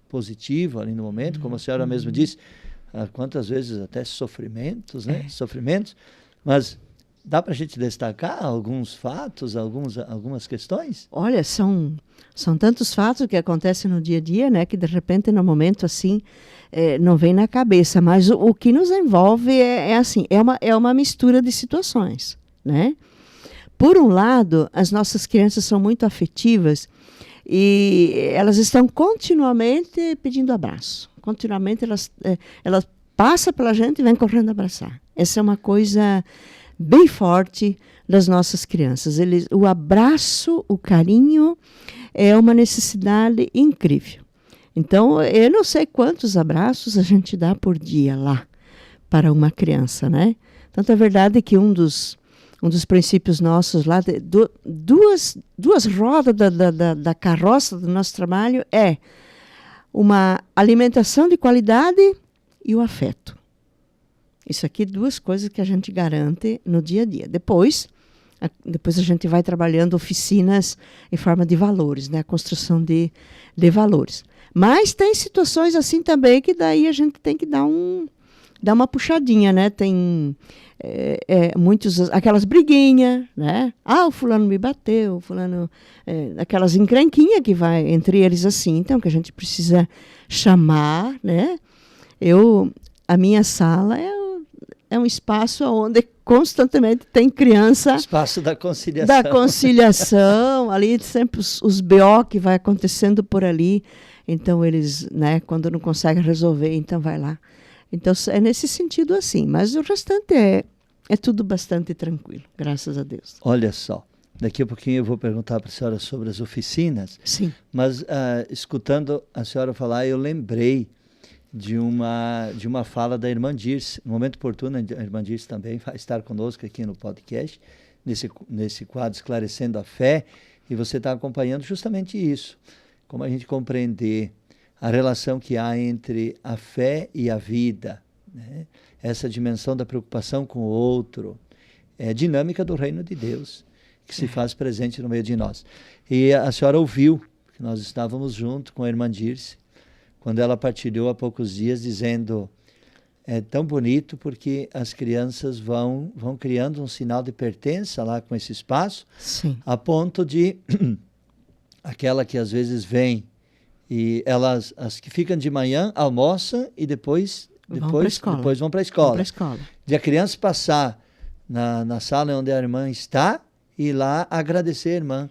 positivo ali no momento, como a senhora mesmo disse, quantas vezes até sofrimentos, né? Sofrimentos, mas Dá para a gente destacar alguns fatos, algumas questões? Olha, são tantos fatos que acontecem no dia a dia, né, que de repente, no momento assim, não vem na cabeça. Mas o que nos envolve assim, é uma mistura de situações, né? Por um lado, as nossas crianças são muito afetivas e elas estão continuamente pedindo abraço. Continuamente elas passam pela gente e vêm correndo abraçar. Essa é uma coisa bem forte das nossas crianças. O abraço, o carinho é uma necessidade incrível. Então, eu não sei quantos abraços a gente dá por dia lá para uma criança, né? Tanto é verdade que um dos princípios nossos lá, duas rodas da carroça do nosso trabalho é uma alimentação de qualidade e o afeto. Isso aqui, 2 coisas que a gente garante no dia a dia. Depois a gente vai trabalhando oficinas em forma de valores, né? A construção de valores. Mas tem situações assim também que daí a gente tem que dar uma puxadinha, né? Tem aquelas briguinhas, né? O fulano me bateu, o fulano... aquelas encrenquinhas que vai entre eles assim, então, que a gente precisa chamar, né? A minha sala é um espaço onde constantemente tem criança... Espaço da conciliação. Da conciliação, ali sempre os BO que vai acontecendo por ali. Então, eles, né, quando não conseguem resolver, então vai lá. Então, é nesse sentido assim. Mas o restante é tudo bastante tranquilo, graças a Deus. Olha só, daqui a pouquinho eu vou perguntar para a senhora sobre as oficinas. Sim. Mas, escutando a senhora falar, eu lembrei de uma fala da irmã Dirce. No momento oportuno, a irmã Dirce também vai estar conosco aqui no podcast, nesse quadro Esclarecendo a Fé, e você está acompanhando justamente isso. Como a gente compreender a relação que há entre a fé e a vida, né? Essa dimensão da preocupação com o outro, é a dinâmica do reino de Deus, que se faz presente no meio de nós. E a senhora ouviu, que nós estávamos junto com a irmã Dirce, quando ela partilhou há poucos dias, dizendo, é tão bonito porque as crianças vão criando um sinal de pertença lá com esse espaço, sim, a ponto de aquela que às vezes vem e as que ficam de manhã almoçam e depois vão para a escola. De a criança passar na sala onde a irmã está e lá agradecer a irmã.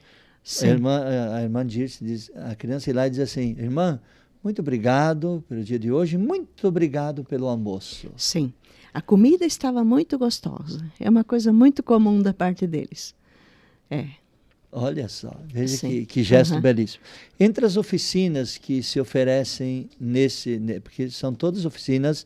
A irmã diz, a criança ir lá e diz assim, irmã, muito obrigado pelo dia de hoje, muito obrigado pelo almoço. Sim, a comida estava muito gostosa. É uma coisa muito comum da parte deles. Olha só, veja que gesto belíssimo. Entre as oficinas que se oferecem porque são todas oficinas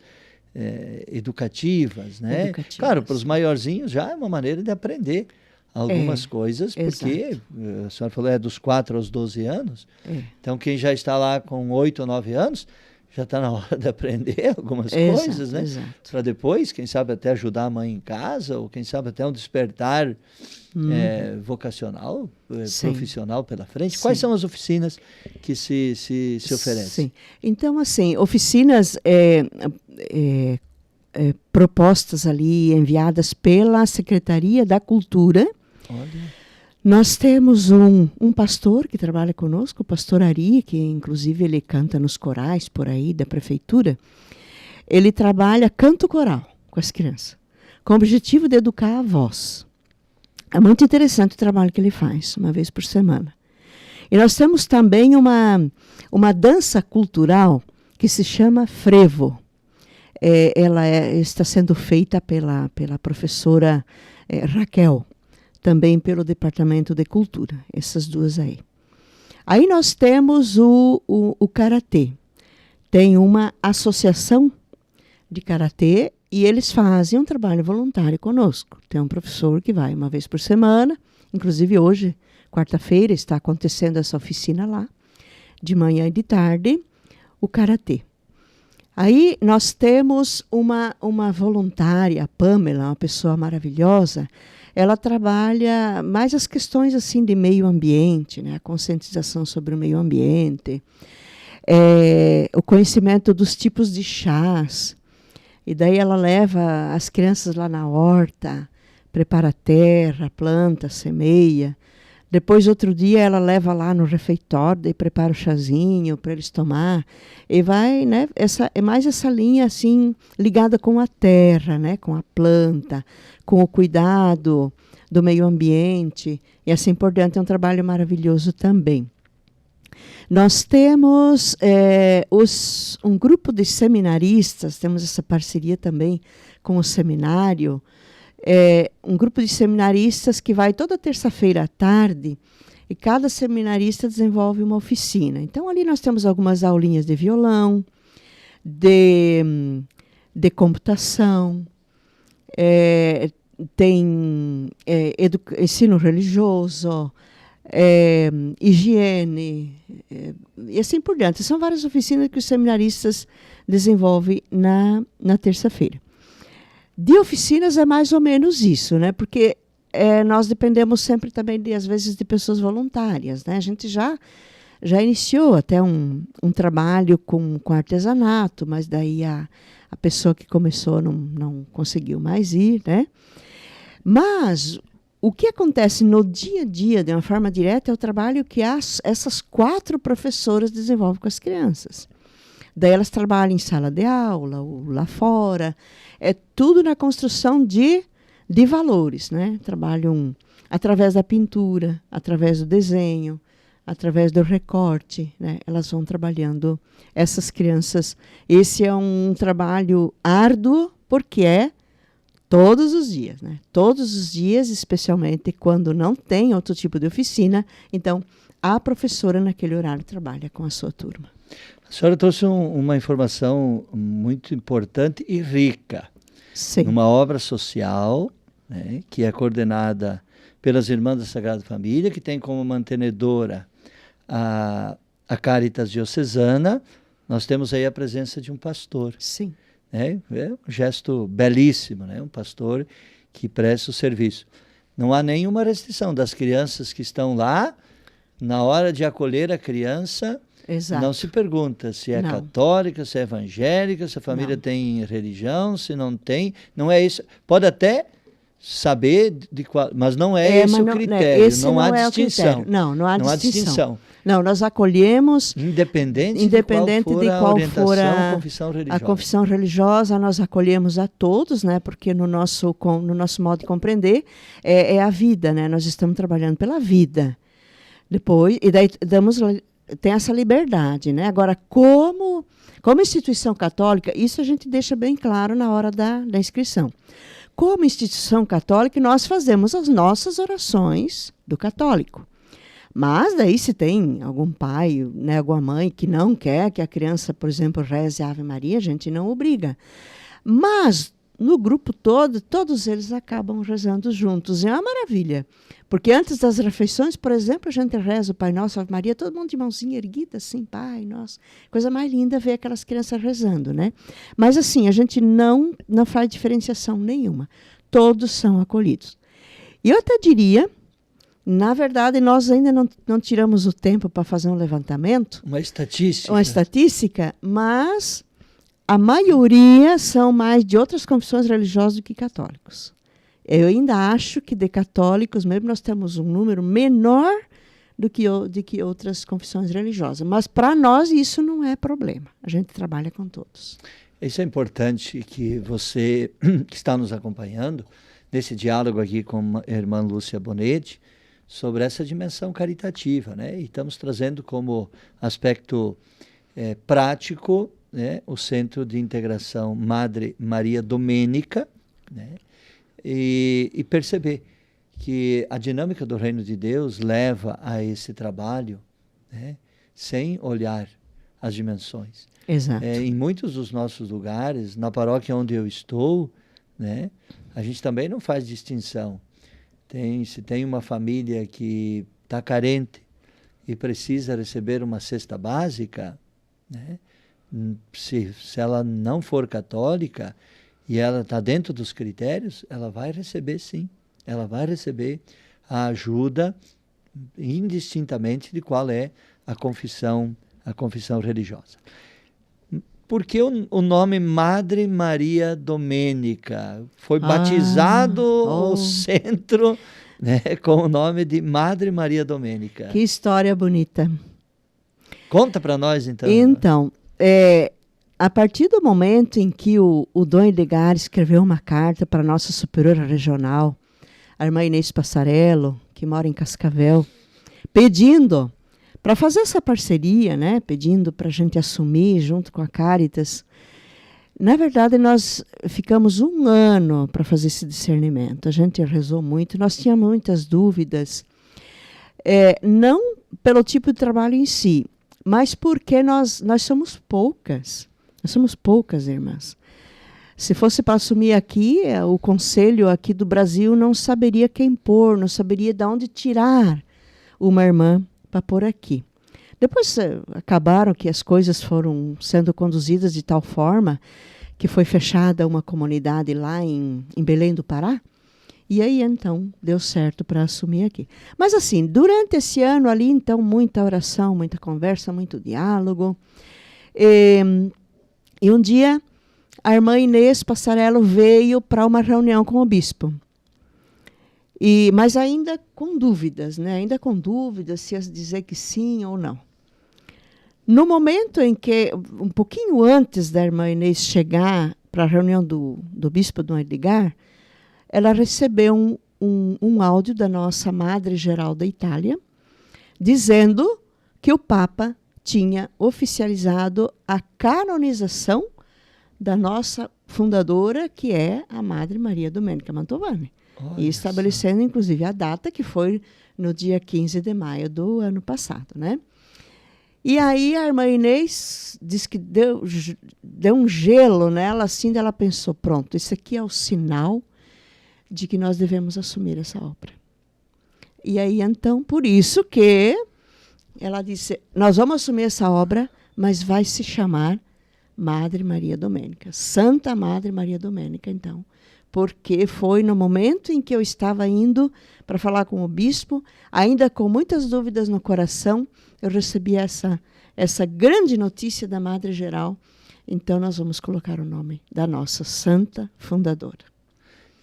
educativas, né? Claro, para os maiorzinhos já é uma maneira de aprender algumas coisas, porque a senhora falou dos 4 aos 12 anos, então quem já está lá com 8 ou 9 anos, já está na hora de aprender algumas coisas, né? Para depois, quem sabe até ajudar a mãe em casa, ou quem sabe até um despertar vocacional, profissional pela frente. Quais são as oficinas que se oferecem? Sim. Então, assim, oficinas propostas ali, enviadas pela Secretaria da Cultura. Olha. Nós temos um pastor que trabalha conosco, o pastor Ari, que inclusive ele canta nos corais por aí da prefeitura. Ele trabalha canto coral com as crianças, com o objetivo de educar a voz. É muito interessante o trabalho que ele faz, uma vez por semana. E nós temos também uma dança cultural que se chama frevo. Ela está sendo feita pela professora Raquel, também pelo Departamento de Cultura, essas duas aí. Aí nós temos o Karatê. Tem uma associação de Karatê e eles fazem um trabalho voluntário conosco. Tem um professor que vai uma vez por semana, inclusive hoje, quarta-feira, está acontecendo essa oficina lá, de manhã e de tarde, o Karatê. Aí nós temos uma voluntária, a Pamela, uma pessoa maravilhosa. Ela trabalha mais as questões assim de meio ambiente, né? A conscientização sobre o meio ambiente, o conhecimento dos tipos de chás. E daí ela leva as crianças lá na horta prepara a terra, planta, semeia. Depois, outro dia, ela leva lá no refeitório e prepara o chazinho para eles tomar. E vai, né? É mais essa linha assim, ligada com a terra, né? Com a planta, com o cuidado do meio ambiente. E assim por diante, é um trabalho maravilhoso também. Nós temos um grupo de seminaristas, temos essa parceria também com o seminário, um grupo de seminaristas que vai toda terça-feira à tarde e cada seminarista desenvolve uma oficina. Então, ali nós temos algumas aulinhas de violão, de computação, tem ensino religioso, higiene, e assim por diante. São várias oficinas que os seminaristas desenvolvem na terça-feira. De oficinas é mais ou menos isso, né? Porque nós dependemos sempre também, às vezes, de pessoas voluntárias, né? A gente já iniciou até um trabalho com artesanato, mas daí a pessoa que começou não conseguiu mais ir, né? Mas o que acontece no dia a dia, de uma forma direta, é o trabalho que essas 4 professoras desenvolvem com as crianças. Daí elas trabalham em sala de aula, ou lá fora. É tudo na construção de valores, né? Trabalham através da pintura, através do desenho, através do recorte, né? Elas vão trabalhando essas crianças. Esse é um trabalho árduo, porque é todos os dias, né? Todos os dias, especialmente quando não tem outro tipo de oficina. Então, a professora, naquele horário, trabalha com a sua turma. A senhora trouxe uma informação muito importante e rica. Sim. Uma obra social, né, que é coordenada pelas Irmãs da Sagrada Família, que tem como mantenedora a Caritas Diocesana. Nós temos aí a presença de um pastor. Sim. É um gesto belíssimo, né? Um pastor que presta o serviço. Não há nenhuma restrição das crianças que estão lá. Na hora de acolher a criança, exato, não se pergunta se é católica, se é evangélica, se a família tem religião, se não tem. Não é isso. Pode até saber de qual, mas não é esse o critério. Esse não há distinção. Não há distinção. Não, nós acolhemos, independente de qual for a confissão religiosa. A confissão religiosa, nós acolhemos a todos, né? Porque no nosso modo de compreender é a vida, né? Nós estamos trabalhando pela vida. Depois, e daí tem essa liberdade, né? Agora, como instituição católica, isso a gente deixa bem claro na hora da inscrição. Como instituição católica, nós fazemos as nossas orações do católico. Mas daí se tem algum pai, né, alguma mãe que não quer que a criança, por exemplo, reze a Ave Maria, a gente não obriga. Mas no grupo todo, todos eles acabam rezando juntos. É uma maravilha. Porque antes das refeições, por exemplo, a gente reza o Pai Nosso, Ave Maria, todo mundo de mãozinha erguida, assim, Pai Nosso. Coisa mais linda ver aquelas crianças rezando, né? Mas assim, a gente não faz diferenciação nenhuma. Todos são acolhidos. E eu até diria, na verdade, nós ainda não tiramos o tempo para fazer um levantamento. Uma estatística. Uma estatística, mas a maioria são mais de outras confissões religiosas do que católicos. Eu ainda acho que de católicos, mesmo nós temos um número menor do que outras confissões religiosas. Mas para nós isso não é problema. A gente trabalha com todos. Isso é importante que você que está nos acompanhando, nesse diálogo aqui com a irmã Lúcia Bonetti, sobre essa dimensão caritativa, né? E estamos trazendo como aspecto prático, né, o Centro de Integração Madre Maria Domênica, né? E perceber que a dinâmica do Reino de Deus leva a esse trabalho, né, sem olhar as dimensões. Exato. Em muitos dos nossos lugares, na paróquia onde eu estou, né, a gente também não faz distinção. Se tem uma família que está carente e precisa receber uma cesta básica, né, se ela não for católica e ela está dentro dos critérios, ela vai receber sim. Ela vai receber a ajuda indistintamente de qual é a confissão religiosa. por que o nome Madre Maria Domênica? Foi batizado o centro, né, com o nome de Madre Maria Domênica. Que história bonita. Conta para nós, então. Então, a partir do momento em que o Dom Edgar escreveu uma carta para a nossa superiora regional, a irmã Inês Passarello, que mora em Cascavel, pedindo para fazer essa parceria, né, pedindo para a gente assumir junto com a Caritas. Na verdade, nós ficamos 1 ano para fazer esse discernimento. A gente rezou muito, nós tínhamos muitas dúvidas, não pelo tipo de trabalho em si, mas porque nós somos poucas. Nós somos poucas irmãs. Se fosse para assumir aqui, o conselho aqui do Brasil não saberia quem pôr, não saberia de onde tirar uma irmã para pôr aqui. Depois acabaram que as coisas foram sendo conduzidas de tal forma que foi fechada uma comunidade lá em Belém do Pará. E aí, então, deu certo para assumir aqui. Mas, assim, durante esse ano ali, então, muita oração, muita conversa, muito diálogo. E um dia, a irmã Inês Passarello veio para uma reunião com o bispo. Mas ainda com dúvidas, né? Ainda com dúvidas se ia dizer que sim ou não. No momento em que, um pouquinho antes da irmã Inês chegar para a reunião do bispo Dom Edgar, ela recebeu um áudio da nossa Madre Geral da Itália, dizendo que o Papa tinha oficializado a canonização da nossa fundadora, que é a Madre Maria Domênica Mantovani. E estabelecendo, inclusive, a data, que foi no dia 15 de maio do ano passado, né? E aí a irmã Inês disse que deu um gelo nela, assim, ela pensou, pronto, isso aqui é o sinal de que nós devemos assumir essa obra. E aí, então, por isso que ela disse, nós vamos assumir essa obra, mas vai se chamar Madre Maria Domênica, Santa Madre Maria Domênica, então. Porque foi no momento em que eu estava indo para falar com o bispo, ainda com muitas dúvidas no coração, eu recebi essa grande notícia da Madre Geral. Então, nós vamos colocar o nome da nossa Santa Fundadora.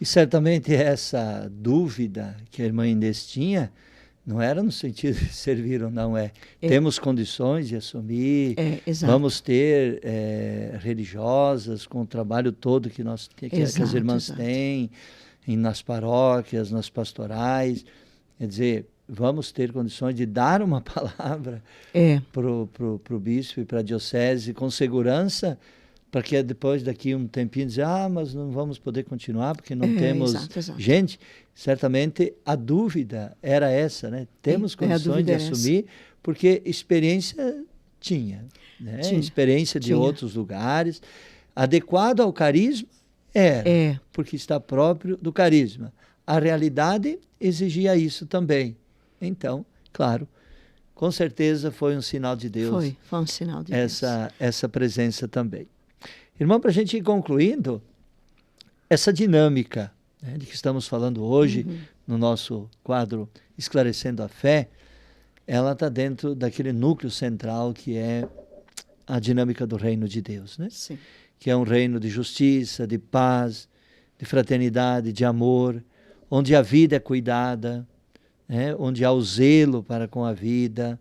E certamente essa dúvida que a irmã Inês tinha, não era no sentido de servir ou não, temos condições de assumir, vamos ter religiosas com o trabalho todo que as irmãs têm, nas paróquias, nas pastorais, quer dizer, vamos ter condições de dar uma palavra para o bispo e para a diocese com segurança, para que depois, daqui um tempinho, dizer, mas não vamos poder continuar porque não temos gente. Certamente a dúvida era essa, né? Temos condições de assumir, porque experiência tinha, né? Experiência de outros lugares, adequado ao carisma porque está próprio do carisma. A realidade exigia isso também. Então, claro, com certeza foi um sinal de Deus. Foi um sinal de Deus. Essa presença também. Irmão, para a gente ir concluindo, essa dinâmica, né, de que estamos falando hoje, no nosso quadro Esclarecendo a Fé, ela está dentro daquele núcleo central que é a dinâmica do reino de Deus, né? Sim. Que é um reino de justiça, de paz, de fraternidade, de amor, onde a vida é cuidada, né, onde há o zelo para com a vida,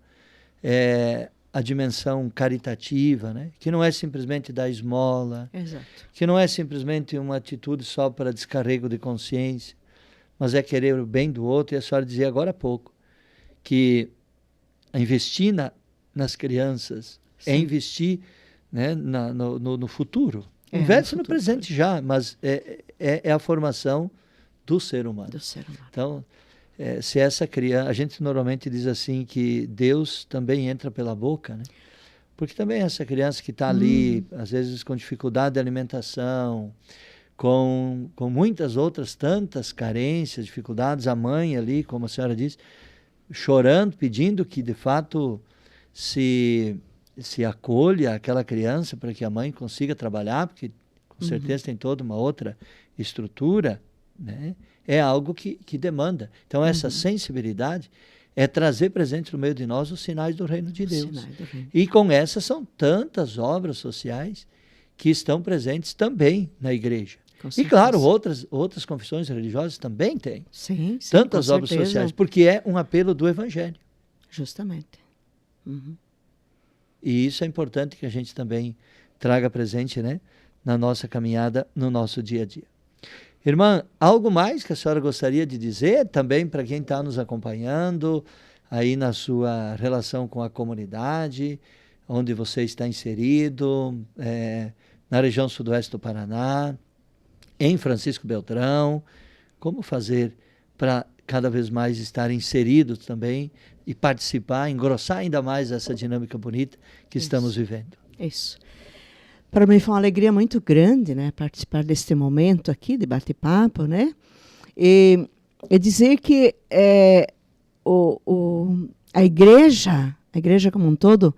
a dimensão caritativa, né? Que não é simplesmente dar esmola, que não é simplesmente uma atitude só para descarrego de consciência, mas é querer o bem do outro. E a senhora dizia agora há pouco que investir nas crianças é investir, né, no futuro. Investe no presente já, mas é a formação do ser humano. Então, se essa criança, a gente normalmente diz assim que Deus também entra pela boca, né? Porque também essa criança que está ali, às vezes com dificuldade de alimentação, com muitas outras tantas carências, dificuldades, a mãe ali, como a senhora disse, chorando, pedindo que de fato se acolha aquela criança para que a mãe consiga trabalhar, porque com certeza tem toda uma outra estrutura, né? É algo que demanda. Então, essa sensibilidade é trazer presente no meio de nós os sinais do reino de Deus. E com essas são tantas obras sociais que estão presentes também na igreja. Com E claro, certeza. outras confissões religiosas também têm Sim, sim, tantas com obras certeza. sociais, porque é um apelo do Evangelho. Justamente. Uhum. E isso é importante que a gente também traga presente, né, na nossa caminhada, no nosso dia a dia. Irmã, algo mais que a senhora gostaria de dizer também para quem está nos acompanhando aí na sua relação com a comunidade, onde você está inserido, na região sudoeste do Paraná, em Francisco Beltrão, como fazer para cada vez mais estar inseridos também e participar, engrossar ainda mais essa dinâmica bonita que estamos vivendo. Isso. Para mim foi uma alegria muito grande, né, participar deste momento aqui de bate-papo, né, e dizer que a igreja como um todo,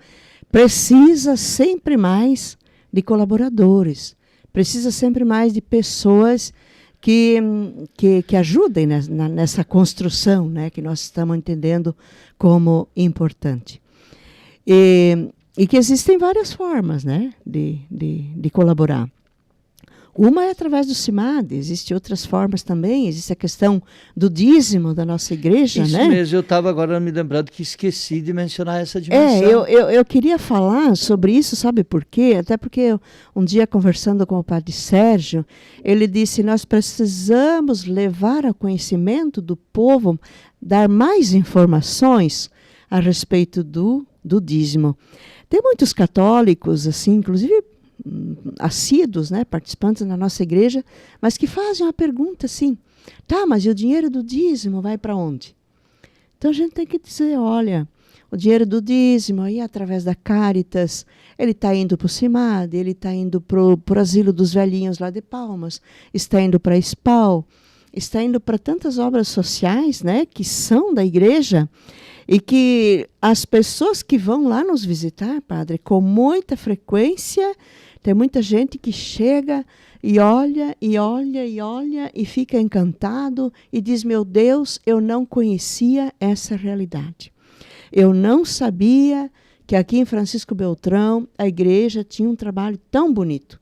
precisa sempre mais de colaboradores, precisa sempre mais de pessoas que ajudem nessa construção, né, que nós estamos entendendo como importante. E que existem várias formas, né, de colaborar. Uma é através do CIMAD, existem outras formas também, existe a questão do dízimo da nossa igreja, Isso né? mesmo, eu estava agora me lembrando que esqueci de mencionar essa dimensão. Eu queria falar sobre isso, sabe por quê? Até porque um dia, conversando com o padre Sérgio, ele disse, nós precisamos levar ao conhecimento do povo, dar mais informações a respeito do dízimo. Tem muitos católicos, assim, inclusive assíduos, né, participantes na nossa igreja, mas que fazem uma pergunta assim, tá, mas e o dinheiro do dízimo vai para onde? Então a gente tem que dizer, olha, o dinheiro do dízimo, aí através da Caritas, ele está indo para o CIMAD, ele está indo para o Asilo dos Velhinhos lá de Palmas, está indo para a SPAL, está indo para tantas obras sociais, né, que são da igreja, e que as pessoas que vão lá nos visitar, padre, com muita frequência, tem muita gente que chega e olha, e olha, e olha, e fica encantado e diz, meu Deus, eu não conhecia essa realidade. Eu não sabia que aqui em Francisco Beltrão a igreja tinha um trabalho tão bonito.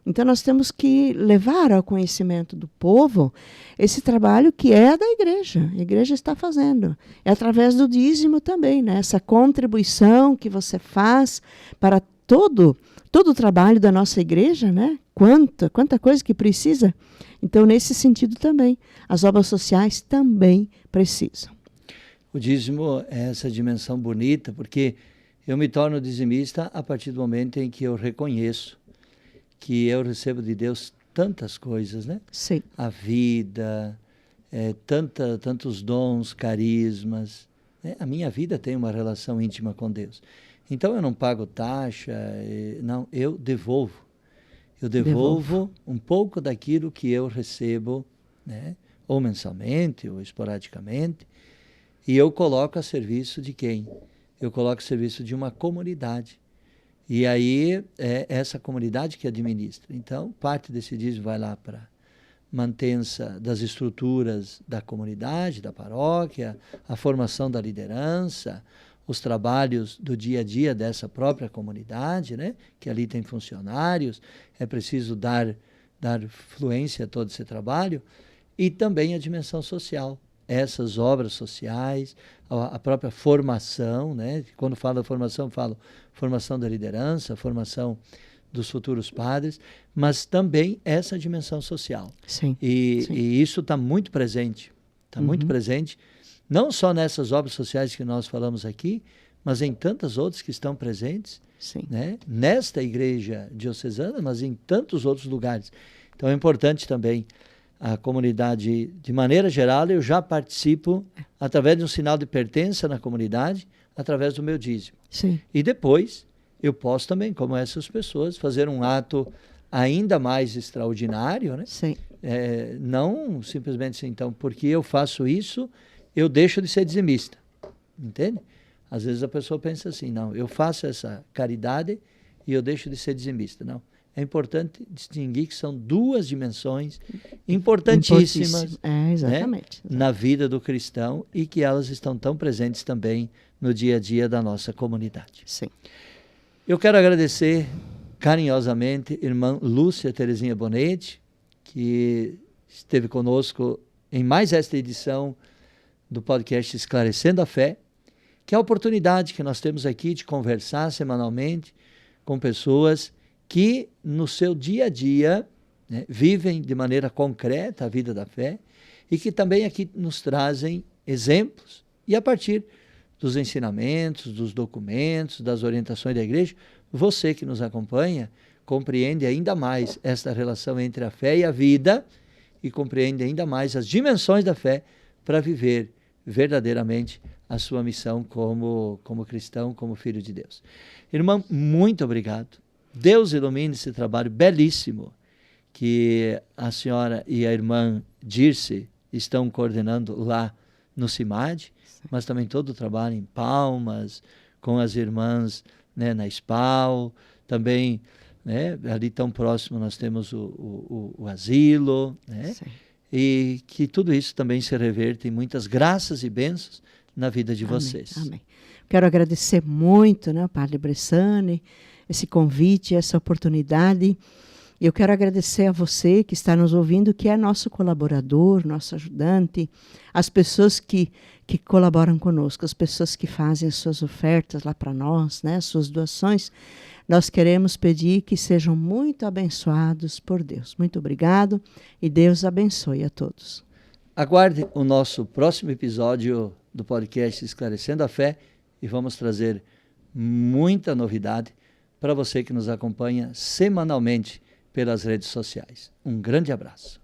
Então nós temos que levar ao conhecimento do povo esse trabalho que é da igreja. A igreja está fazendo. É através do dízimo também, né? Essa contribuição que você faz para todo o trabalho da nossa igreja, né? Quanta coisa que precisa. Então, nesse sentido também, as obras sociais também precisam. O dízimo é essa dimensão bonita, porque eu me torno dizimista a partir do momento em que eu reconheço que eu recebo de Deus tantas coisas, né? Sim. A vida, tantos dons, carismas. Né? A minha vida tem uma relação íntima com Deus. Então eu não pago taxa, não, eu devolvo. Eu devolvo um pouco daquilo que eu recebo, né? Ou mensalmente, ou esporadicamente, e eu coloco a serviço de quem? Eu coloco a serviço de uma comunidade. E aí é essa comunidade que administra. Então, parte desse dízimo vai lá para mantença das estruturas da comunidade, da paróquia, a formação da liderança, os trabalhos do dia a dia dessa própria comunidade, né? Que ali tem funcionários, é preciso dar fluência a todo esse trabalho, e também a dimensão social. Essas obras sociais, a própria formação, né? Quando falo da formação, falo formação da liderança, formação dos futuros padres, mas também essa dimensão social. Sim. E isso está muito presente, muito presente, não só nessas obras sociais que nós falamos aqui, mas em tantas outras que estão presentes, né? Nesta igreja diocesana, mas em tantos outros lugares. Então é importante também a comunidade, de maneira geral, eu já participo através de um sinal de pertença na comunidade, através do meu dízimo. Sim. E depois eu posso também, como essas pessoas, fazer um ato ainda mais extraordinário, né? Sim. Não simplesmente assim, então, porque eu faço isso, eu deixo de ser dizimista, entende? Às vezes a pessoa pensa assim, não, eu faço essa caridade e eu deixo de ser dizimista. Não. É importante distinguir que são duas dimensões importantíssimas, exatamente. Né, na vida do cristão, e que elas estão tão presentes também no dia a dia da nossa comunidade. Sim. Eu quero agradecer carinhosamente, irmã Lúcia Terezinha Bonetti, que esteve conosco em mais esta edição do podcast Esclarecendo a Fé, que é a oportunidade que nós temos aqui de conversar semanalmente com pessoas que no seu dia a dia, né, vivem de maneira concreta a vida da fé e que também aqui nos trazem exemplos e a partir dos ensinamentos, dos documentos, das orientações da igreja, você que nos acompanha compreende ainda mais esta relação entre a fé e a vida e compreende ainda mais as dimensões da fé para viver verdadeiramente a sua missão como cristão, como filho de Deus. Irmã, muito obrigado. Deus ilumine esse trabalho belíssimo que a senhora e a irmã Dirce estão coordenando lá no CIMAD, mas também todo o trabalho em Palmas, com as irmãs, né, na SPAL, também, né, ali tão próximo nós temos o asilo, né, e que tudo isso também se reverte em muitas graças e bênçãos na vida de vocês. Amém. Quero agradecer muito, né, Padre Bressani, esse convite, essa oportunidade. Eu quero agradecer a você que está nos ouvindo, que é nosso colaborador, nosso ajudante, as pessoas que colaboram conosco, as pessoas que fazem as suas ofertas lá para nós, né, as suas doações. Nós queremos pedir que sejam muito abençoados por Deus. Muito obrigado e Deus abençoe a todos. Aguarde o nosso próximo episódio do podcast Esclarecendo a Fé e vamos trazer muita novidade para você que nos acompanha semanalmente pelas redes sociais. Um grande abraço.